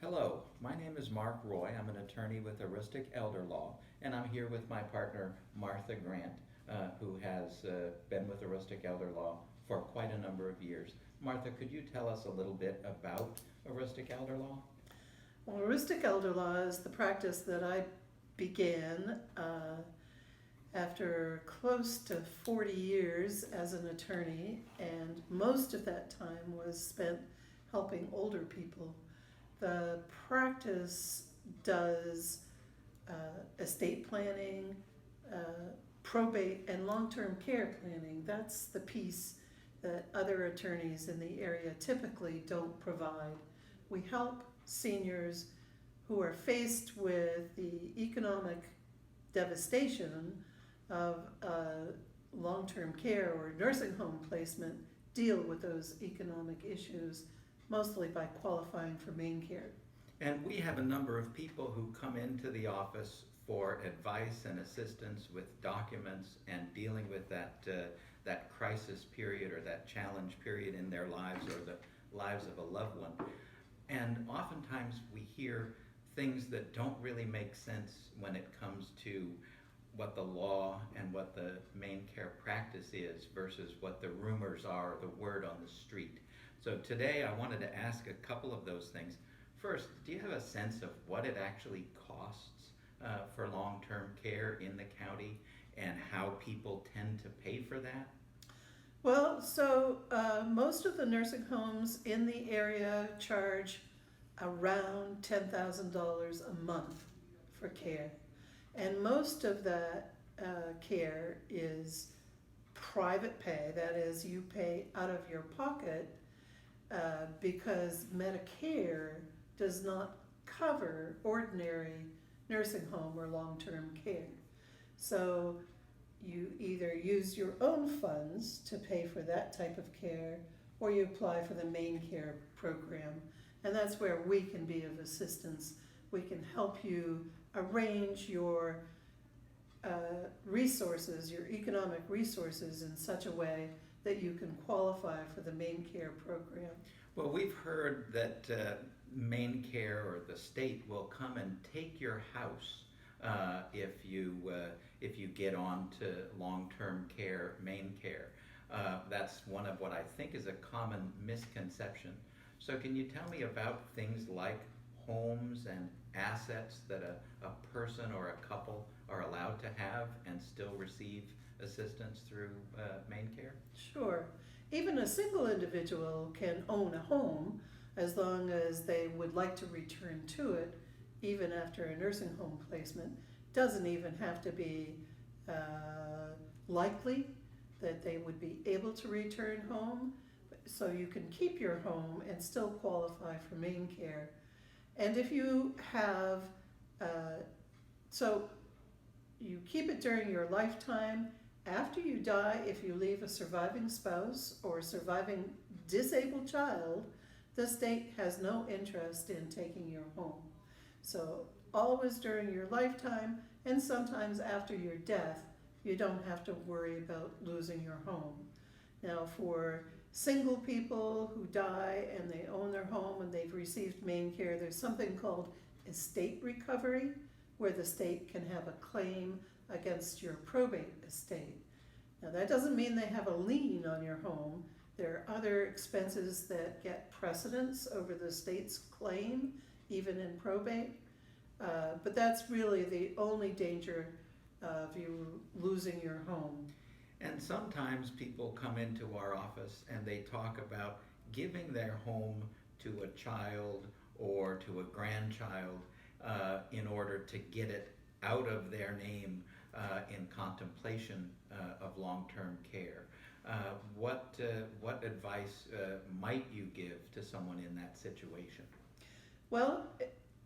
Hello, my name is Mark Roy. I'm an attorney with Aroostook Elder Law, and I'm here with my partner Martha Grant, who has been with Aroostook Elder Law for quite a number of years. Martha, could you tell us a little bit about Aroostook Elder Law? Well, Aroostook Elder Law is the practice that I began after close to 40 years as an attorney, and most of that time was spent helping older people. The practice does estate planning, uh, probate, and long-term care planning. That's the piece that other attorneys in the area typically don't provide. We help seniors who are faced with the economic devastation of long-term care or nursing home placement deal with those economic issues, mostly by qualifying for main care. And we have a number of people who come into the office for advice and assistance with documents and dealing with that crisis period or that challenge period in their lives or the lives of a loved one. And oftentimes we hear things that don't really make sense when it comes to what the law and what the main care practice is versus what the rumors are, the word on the street. So today I wanted to ask a couple of those things. First, do you have a sense of what it actually costs for long-term care in the county and how people tend to pay for that? Well, so most of the nursing homes in the area charge around $10,000 a month for care. And most of that care is private pay, that is, you pay out of your pocket because Medicare does not cover ordinary nursing home or long-term care. So you either use your own funds to pay for that type of care or you apply for the main care program. And that's where we can be of assistance. We can help you arrange your resources, your economic resources in such a way that you can qualify for the main care program. Well, we've heard that main care or the state will come and take your house if you get on to long-term care, main care. That's one of what I think is a common misconception. So can you tell me about things like homes and assets that a person or a couple are allowed to have and still receive assistance through main care? Sure. Even a single individual can own a home as long as they would like to return to it, even after a nursing home placement. Doesn't even have to be likely that they would be able to return home. So you can keep your home and still qualify for main care. And if you have, so you keep it during your lifetime. After you die, if you leave a surviving spouse or a surviving disabled child, the state has no interest in taking your home. So always during your lifetime and sometimes after your death, you don't have to worry about losing your home. Now for single people who die and they own their home and they've received main care, there's something called estate recovery, where the state can have a claim against your probate estate. Now that doesn't mean they have a lien on your home. There are other expenses that get precedence over the state's claim, even in probate. But that's really the only danger of you losing your home. And sometimes people come into our office and they talk about giving their home to a child or to a grandchild in order to get it out of their name in contemplation of long-term care. What advice might you give to someone in that situation? Well,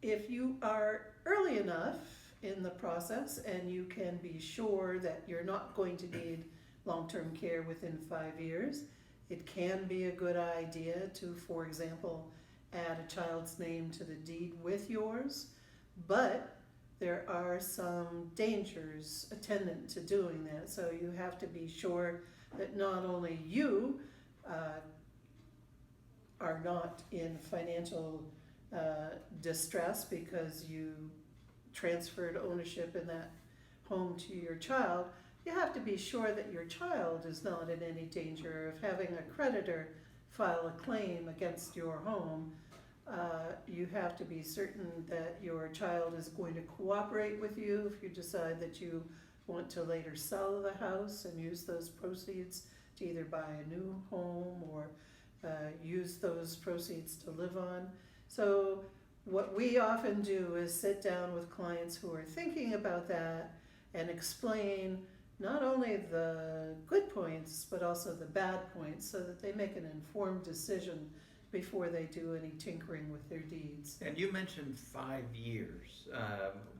if you are early enough in the process and you can be sure that you're not going to need long-term care within 5 years, it can be a good idea to, for example, add a child's name to the deed with yours, but there are some dangers attendant to doing that. So you have to be sure that not only you are not in financial distress because you transferred ownership in that home to your child, you have to be sure that your child is not in any danger of having a creditor file a claim against your home. You have to be certain that your child is going to cooperate with you if you decide that you want to later sell the house and use those proceeds to either buy a new home or use those proceeds to live on. So what we often do is sit down with clients who are thinking about that and explain not only the good points but also the bad points so that they make an informed decision before they do any tinkering with their deeds. And you mentioned 5 years.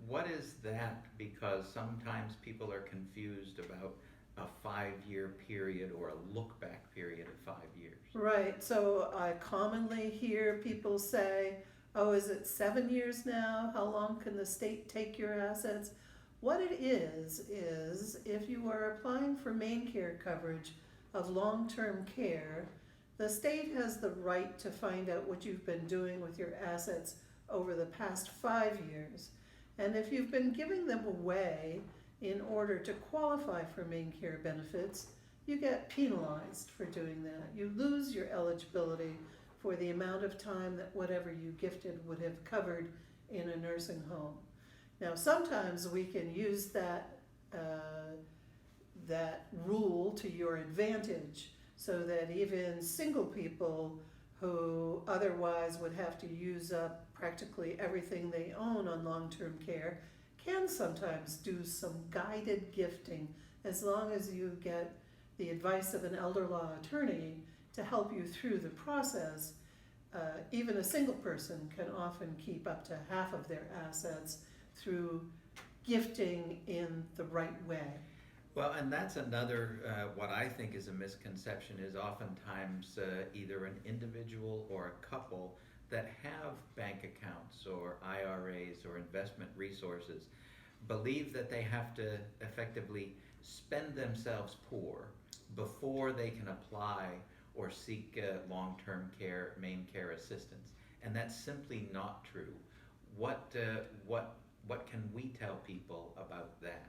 What is that? Because sometimes people are confused about a 5-year period or a look-back period of 5 years. Right, so I commonly hear people say, oh, is it 7 years now? How long can the state take your assets? What it is if you are applying for main care coverage of long-term care, the state has the right to find out what you've been doing with your assets over the past 5 years. And if you've been giving them away in order to qualify for main care benefits, you get penalized for doing that. You lose your eligibility for the amount of time that whatever you gifted would have covered in a nursing home. Now, sometimes we can use that rule to your advantage, so that even single people who otherwise would have to use up practically everything they own on long-term care can sometimes do some guided gifting, as long as you get the advice of an elder law attorney to help you through the process. Even a single person can often keep up to half of their assets through gifting in the right way. Well, and that's another, what I think is a misconception, is oftentimes either an individual or a couple that have bank accounts or IRAs or investment resources believe that they have to effectively spend themselves poor before they can apply or seek long-term care, main care assistance. And that's simply not true. What can we tell people about that?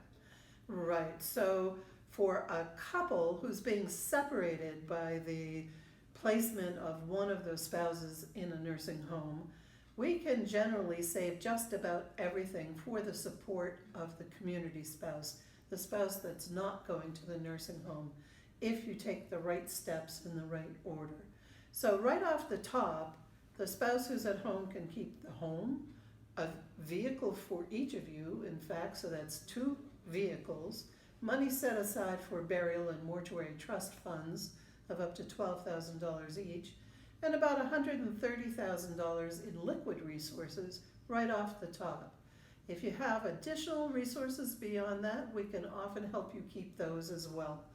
Right, so for a couple who's being separated by the placement of one of those spouses in a nursing home, we can generally save just about everything for the support of the community spouse, the spouse that's not going to the nursing home, if you take the right steps in the right order. So right off the top, the spouse who's at home can keep the home, a vehicle for each of you, in fact, so that's 2 vehicles, money set aside for burial and mortuary trust funds of up to $12,000 each, and about $130,000 in liquid resources right off the top. If you have additional resources beyond that, we can often help you keep those as well.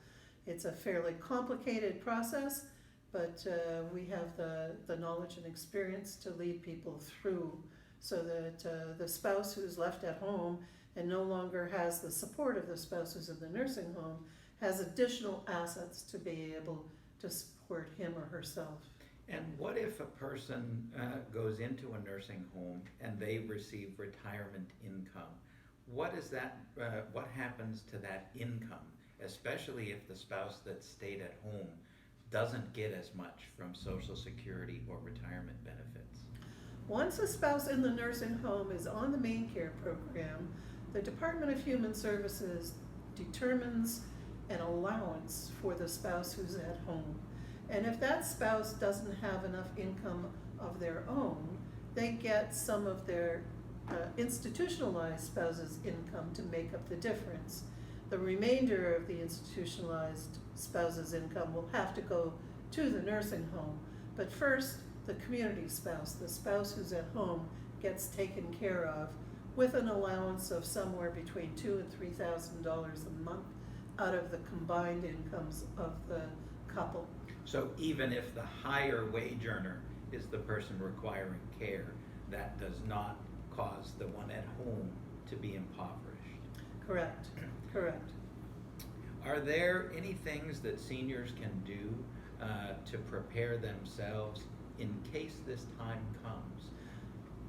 It's a fairly complicated process, but we have the knowledge and experience to lead people through, so that the spouse who's left at home and no longer has the support of the spouse who's in the nursing home has additional assets to be able to support him or herself. And what if a person goes into a nursing home and they receive retirement income? What is that? What happens to that income, especially if the spouse that stayed at home doesn't get as much from Social Security or retirement benefits? Once a spouse in the nursing home is on the main care program, the Department of Human Services determines an allowance for the spouse who's at home. And if that spouse doesn't have enough income of their own, they get some of their institutionalized spouse's income to make up the difference. The remainder of the institutionalized spouse's income will have to go to the nursing home. But first, the community spouse, the spouse who's at home, gets taken care of with an allowance of somewhere between $2,000 and $3,000 a month out of the combined incomes of the couple. So even if the higher wage earner is the person requiring care, that does not cause the one at home to be impoverished. Correct, correct. Are there any things that seniors can do to prepare themselves in case this time comes?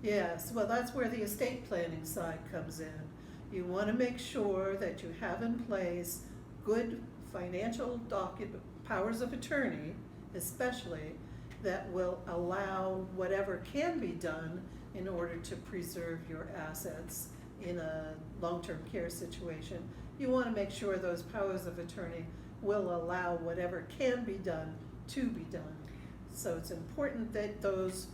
Yes, well, that's where the estate planning side comes in. You want to make sure that you have in place good financial powers of attorney, especially, that will allow whatever can be done in order to preserve your assets in a long-term care situation. You want to make sure those powers of attorney will allow whatever can be done to be done. So it's important that those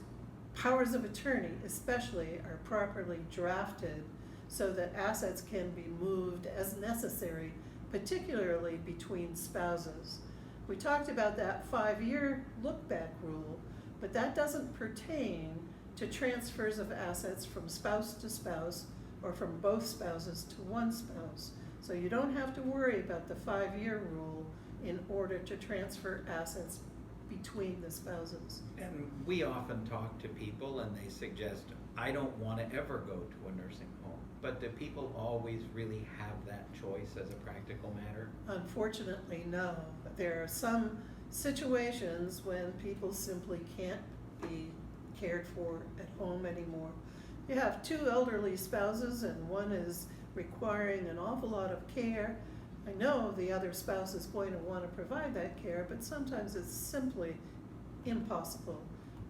powers of attorney especially are properly drafted so that assets can be moved as necessary, particularly between spouses. We talked about that 5-year look-back rule, but that doesn't pertain to transfers of assets from spouse to spouse or from both spouses to one spouse. So you don't have to worry about the 5-year rule in order to transfer assets between the spouses. And we often talk to people and they suggest, I don't want to ever go to a nursing home. But do people always really have that choice as a practical matter? Unfortunately, no. There are some situations when people simply can't be cared for at home anymore. You have 2 elderly spouses and one is requiring an awful lot of care. I know the other spouse is going to want to provide that care, but sometimes it's simply impossible.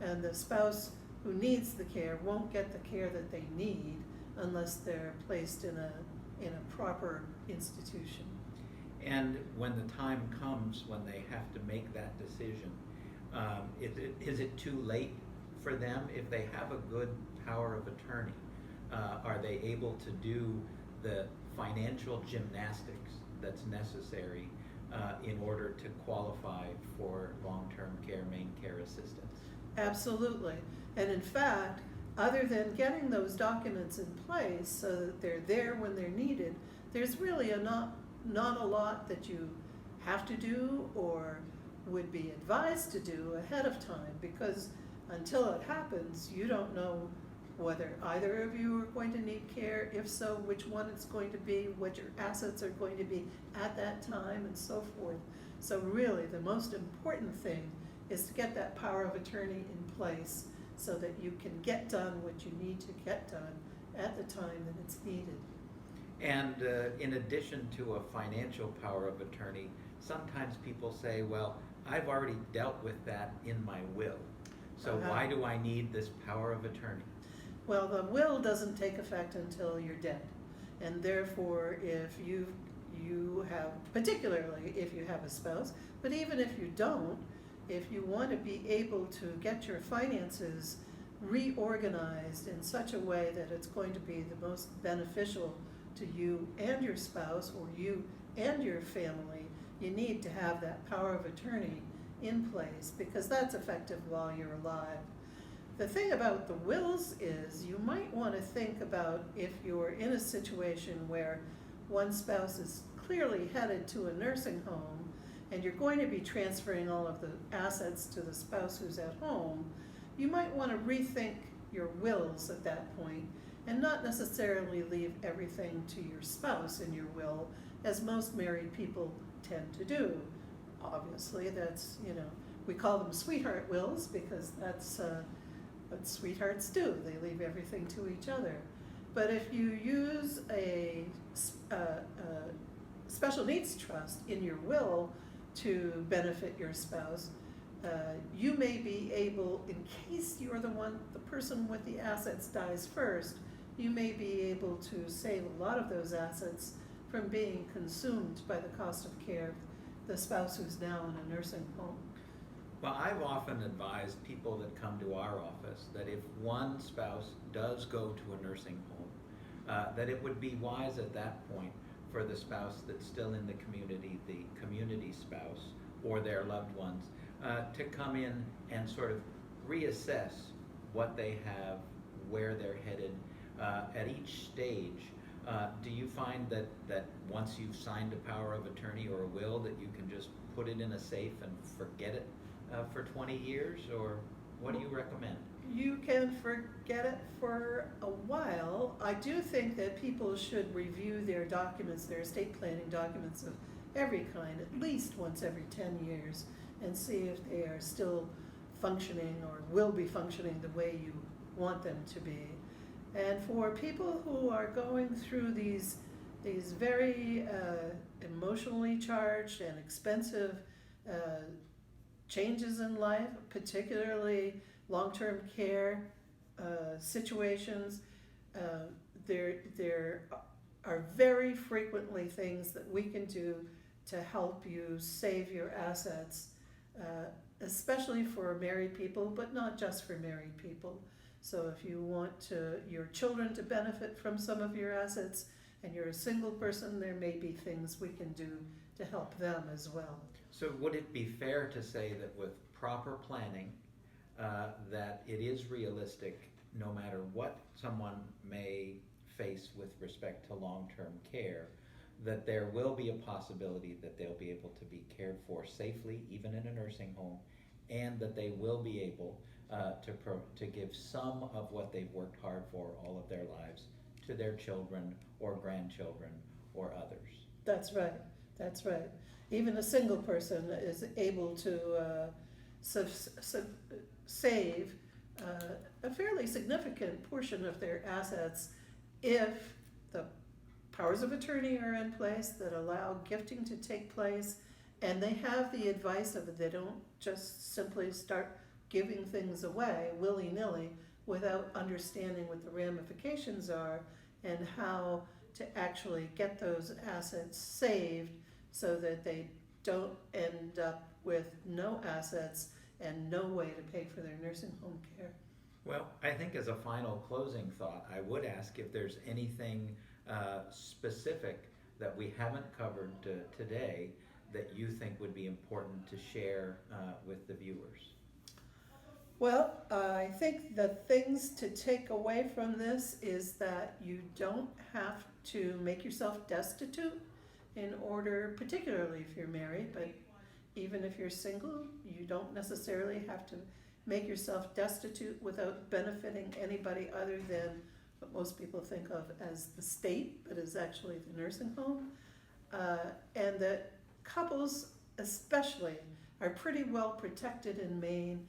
And the spouse who needs the care won't get the care that they need unless they're placed in a proper institution. And when the time comes when they have to make that decision, is it too late for them? If they have a good power of attorney, are they able to do the financial gymnastics that's necessary in order to qualify for long-term care, main care assistance? Absolutely. And in fact, other than getting those documents in place so that they're there when they're needed, there's really not a lot that you have to do or would be advised to do ahead of time, because until it happens, you don't know whether either of you are going to need care, if so, which one it's going to be, what your assets are going to be at that time, and so forth. So really, the most important thing is to get that power of attorney in place so that you can get done what you need to get done at the time that it's needed. And in addition to a financial power of attorney, sometimes people say, well, I've already dealt with that in my will, so why do I need this power of attorney? Well, the will doesn't take effect until you're dead. And therefore, if you have, particularly if you have a spouse, but even if you don't, if you want to be able to get your finances reorganized in such a way that it's going to be the most beneficial to you and your spouse, or you and your family, you need to have that power of attorney in place, because that's effective while you're alive. The thing about the wills is you might want to think about if you're in a situation where one spouse is clearly headed to a nursing home and you're going to be transferring all of the assets to the spouse who's at home, you might want to rethink your wills at that point and not necessarily leave everything to your spouse in your will, as most married people tend to do. Obviously, that's, we call them sweetheart wills because that's what sweethearts do. They leave everything to each other. But if you use a special needs trust in your will to benefit your spouse, you may be able, in case you're the person with the assets dies first, you may be able to save a lot of those assets from being consumed by the cost of care of the spouse who's now in a nursing home. Well, I've often advised people that come to our office that if one spouse does go to a nursing home, that it would be wise at that point for the spouse that's still in the community spouse, or their loved ones, to come in and sort of reassess what they have, where they're headed at each stage. Do you find that once you've signed a power of attorney or a will, that you can just put it in a safe and forget it for 20 years, or what do you recommend? You can forget it for a while. I do think that people should review their documents, their estate planning documents of every kind, at least once every 10 years, and see if they are still functioning or will be functioning the way you want them to be. And for people who are going through these very emotionally charged and expensive changes in life, particularly long-term care situations, there are very frequently things that we can do to help you save your assets, especially for married people, but not just for married people. So if you want your children to benefit from some of your assets and you're a single person, there may be things we can do to help them as well. So would it be fair to say that with proper planning, that it is realistic, no matter what someone may face with respect to long-term care, that there will be a possibility that they'll be able to be cared for safely, even in a nursing home, and that they will be able to give some of what they've worked hard for all of their lives to their children or grandchildren or others? That's right. That's right. Even a single person is able to save a fairly significant portion of their assets if the powers of attorney are in place that allow gifting to take place, and they have the advice of it. They don't just simply start giving things away willy-nilly without understanding what the ramifications are and how to actually get those assets saved so that they don't end up with no assets and no way to pay for their nursing home care. Well, I think as a final closing thought, I would ask if there's anything specific that we haven't covered today that you think would be important to share with the viewers. Well, I think the things to take away from this is that you don't have to make yourself destitute in order, particularly if you're married, but even if you're single, you don't necessarily have to make yourself destitute without benefiting anybody other than what most people think of as the state, but is actually the nursing home. And that couples especially are pretty well protected in Maine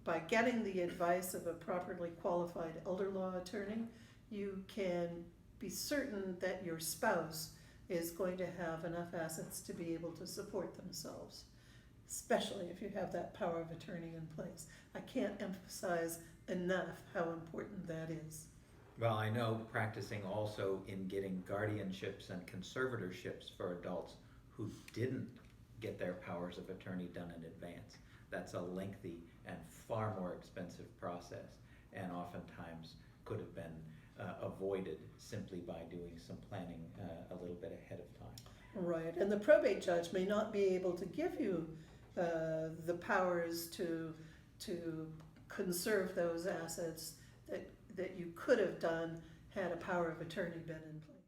by getting the advice of a properly qualified elder law attorney. You can be certain that your spouse is going to have enough assets to be able to support themselves, especially if you have that power of attorney in place. I can't emphasize enough how important that is. Well, I know practicing also in getting guardianships and conservatorships for adults who didn't get their powers of attorney done in advance. That's a lengthy and far more expensive process, and oftentimes could have been avoided simply by doing some planning a little bit ahead of time. Right, and the probate judge may not be able to give you the powers to conserve those assets that you could have done had a power of attorney been in place.